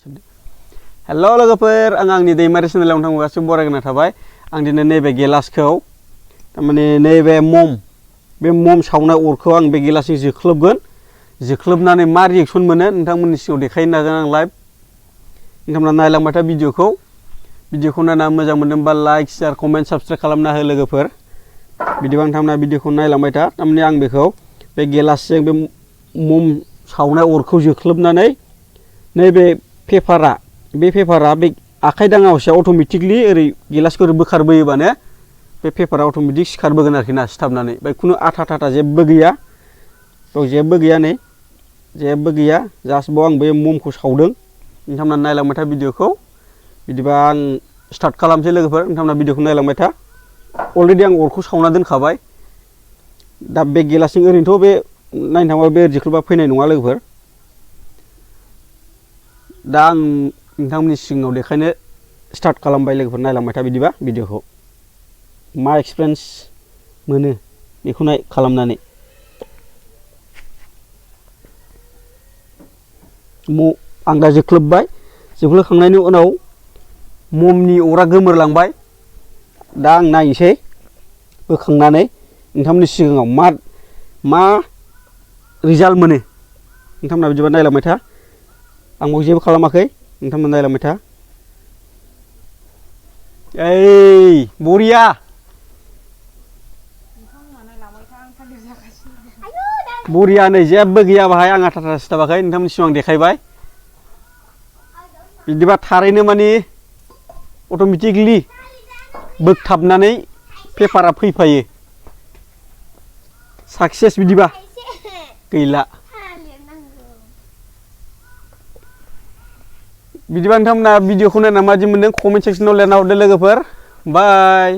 Hello लोगोफोर आं आंनि दैमारि चेनेलाव नोंथांखौ गासिबो बरायना थाबाय आं दिनै नैबे गिलासखौ तारमाने नैबे बे मम सावनाय अरखौ आं बे गिलासजों जोख्लोबगोन जोख्लोबनानै मा रिएक्सन मोनो नोंथांमोननि सिगाङाव देखायनो नाजागोन आं लाइभ नोंथांमोना नायलांबाय था भिडिअखौ नायना मोजां मोनदोंबा लाइक शेयार कमेन्ट साबस्क्राइब खालामना हो लोगोफोर बिदिबा नोंथांमोना भिडिअखौ नायलांबाय था तारमाने आं बेखौ बे गिलासजों बे मम सावनाय अरखौ जोख्लोबनानै नैबे पेपारा बे आखाइ दाङावसो अट'मेटिकलि ओरै गिलासखौ बोखारबोयोबानो बे पेपारा अट'मेटिक सिखारबोगोन आरोखि ना सिथाबनानै बाय खुनु आथा थाथा जेबो गैया बेयाव जेबो गैया नै जेबो गैया जास्ट बाव आं बे ममखौ सावदों नोंथांमोना नायलांबाय था भिडिअखौ बिदिबा आं स्टार्ट खालामसै लोगोफोर नोंथांमोना भिडिअखौ नायलांबाय था अलरेडि आं अरखौ सावना दोनखाबाय दा बे गिलासजों ओरैनोथ' बे नायनो थांबा बे जोख्लोबा फैनाय नङा लोगोफोर दा आं नोंथांमोननि सिगाङाव देखायनो स्टार्ट खालामबाय लोगोफोर नायलांबाय था बिदिबा भिडिअखौ मा एक्सपिरियेन्स मोनो बेखौ खालामनानै आं दा जोख्लोबखांनायनि उनाव ममनि अरा गोमोरलांबाय दा आं नायनोसै बोखांनानै नोंथांमोननि सिगाङाव मा रिजाल्ट मोनो नोंथांमोना बिदिबा नायलांबाय था आं बाव जेबो खालामाखै नोंथांमोना नायलांबाय था ओइ बरिया बरिया नै जेबो गैया बाहाय आं आथा थाथा सिथाबाखै नोंथांमोननि सिगाङाव आं देखायबाय बिदिबा थारैनो माने अट'मेटिकलि बोगथाबनानै पेपारा फैफायो साक्सेस बिदिबा गैला बिदिबा नोंथांमोना भिडिअखौ नायना माबायदि मोनदों कमेन्ट सेक्सनाव लिरना हरदो लोगोफोर बाय।